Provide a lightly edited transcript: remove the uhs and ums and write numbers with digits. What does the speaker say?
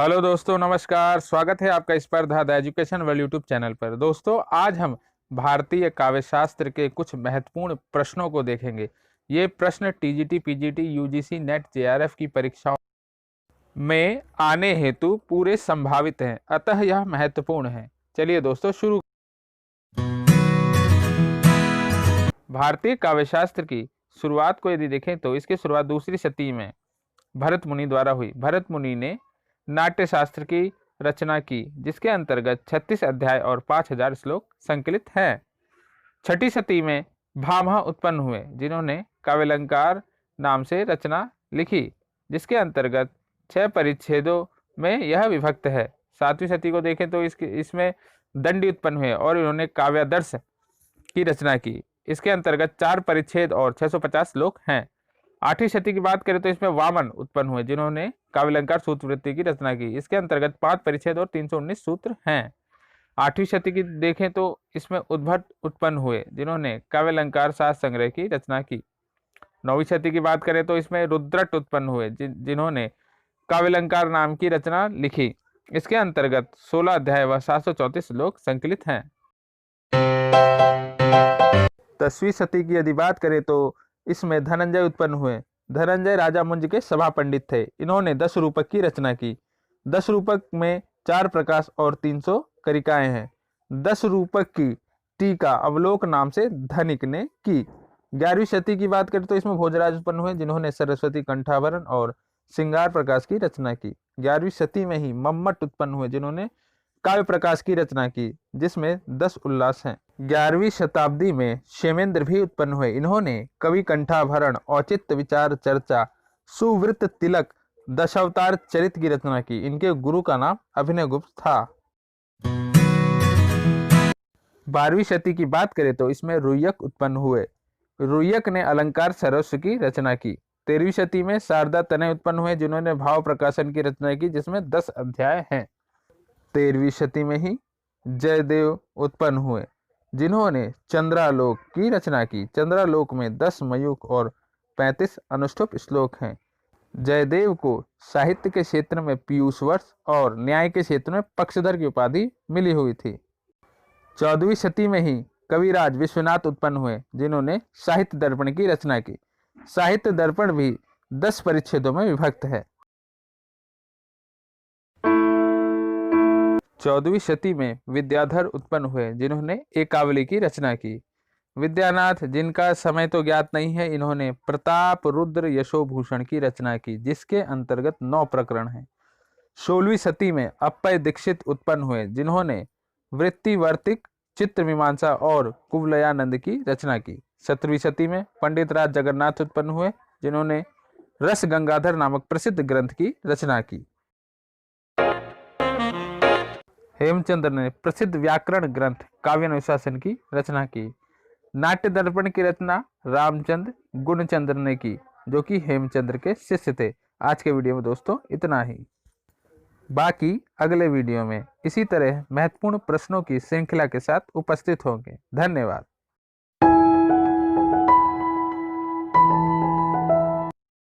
Hello दोस्तों, नमस्कार। स्वागत है आपका स्पर्धा the education world YouTube channel पर। दोस्तों, आज हम भारतीय काव्य शास्त्र के कुछ महत्वपूर्ण प्रश्नों को देखेंगे। ये प्रश्न TGT, PGT, UGC, net, JRF की परीक्षाओं में आने हेतु पूरे संभावित हैं, अतः यह महत्वपूर्ण है। चलिए दोस्तों शुरू। भारतीय काव्य शास्त्र की शुरुआत को यदि देखें तो इसकी शुरुआत दूसरी शती में भरत मुनि द्वारा हुई। भरत मुनि ने नाट्य शास्त्र की रचना की, जिसके अंतर्गत 36 अध्याय और 5000 श्लोक संकलित हैं। छठी शती में भामह उत्पन्न हुए, जिन्होंने काव्यालंकार नाम से रचना लिखी, जिसके अंतर्गत 6 परिच्छेदों में यह विभक्त है। सातवीं शती को देखें तो इसमें दंडी उत्पन्न हुए और इन्होंने काव्यादर्श की रचना की। इसके अंतर्गत 4 परिच्छेद और 650 श्लोक हैं। आठवीं शती की बात करें तो इसमें वामन उत्पन्न हुए, जिन्होंने काव्यालंकार सूत्रवृत्ति की रचना की। इसके अंतर्गत 5 परिच्छेद और 319 सूत्र हैं। आठवीं शती की देखें तो इसमें उद्भट उत्पन्न हुए, जिन्होंने काव्यालंकार सार संग्रह की रचना की। नौवीं शती की बात करें तो इसमें रुद्रट उत्पन्न हुए, जिन्होंने काव्यालंकार नाम की रचना लिखी। इसके अंतर्गत 16 अध्याय व 734 श्लोक संकलित हैं। 10वीं शती की यदि बात करें तो इसमें धनंजय उत्पन्न हुए। धनंजय राजा मुंज के सभा पंडित थे। इन्होंने 10 रूपक की रचना की। 10 रूपक में 4 प्रकाश और 300 करिकाएं हैं। 10 रूपक की टीका अवलोक नाम से धनिक ने की। 11वीं शती की बात करें तो इसमें भोजराज उत्पन्न हुए, जिन्होंने सरस्वती कंठाभरण और श्रृंगार प्रकाश की रचना की। 11वीं शती में ही मम्मट उत्पन्न हुए, जिन्होंने काव्य प्रकाश की रचना की, जिसमें 10 उल्लास हैं। 11वीं शताब्दी में क्षेमेंद्र भी उत्पन्न हुए। इन्होंने कवि कंठाभरण, औचित्य विचार चर्चा, सुवृत्त तिलक, दशावतार चरित की रचना की। इनके गुरु का नाम अभिनव गुप्त था। 12वीं शती की बात करें तो इसमें रुय्यक उत्पन्न हुए। रुय्यक ने अलंकार सर्वस्व की रचना की। 13वीं शती में शारदा तनय उत्पन्न हुए, जिन्होंने भाव प्रकाशन की रचना की, जिसमें 10 अध्याय हैं। 13वीं शती में ही जयदेव उत्पन्न हुए, जिन्होंने चंद्रालोक की रचना की। चंद्रालोक में 10 मयूख और 35 अनुष्टुप श्लोक हैं। जयदेव को साहित्य के क्षेत्र में पीयूष वर्ष और न्याय के क्षेत्र में पक्षधर की उपाधि मिली हुई थी। 14वीं शती में ही कविराज विश्वनाथ उत्पन्न हुए, जिन्होंने साहित्य दर्पण की रचना की। साहित्य दर्पण भी 10 परिच्छेदों में विभक्त है। 14वीं शती में विद्याधर उत्पन्न हुए, जिन्होंने एकावली की रचना की। विद्यानाथ, जिनका समय तो ज्ञात नहीं है, इन्होंने प्रताप रुद्र यशोभूषण की रचना की, जिसके अंतर्गत 9 प्रकरण हैं। 16वीं शती में अप्पय दीक्षित उत्पन्न हुए, जिन्होंने वृत्तिवर्तिक, चित्र मीमांसा और कुवलयानंद की रचना की। 17वीं शती में पंडित राज जगन्नाथ उत्पन्न हुए, जिन्होंने रस गंगाधर नामक प्रसिद्ध ग्रंथ की रचना की। हेमचंद्र ने प्रसिद्ध व्याकरण ग्रंथ काव्यानुशासन की रचना की। नाट्य दर्पण की रचना रामचंद्र गुणचंद्र ने की, जो कि हेमचंद्र के शिष्य थे। आज के वीडियो में दोस्तों इतना ही। बाकी अगले वीडियो में इसी तरह महत्वपूर्ण प्रश्नों की श्रृंखला के साथ उपस्थित होंगे। धन्यवाद।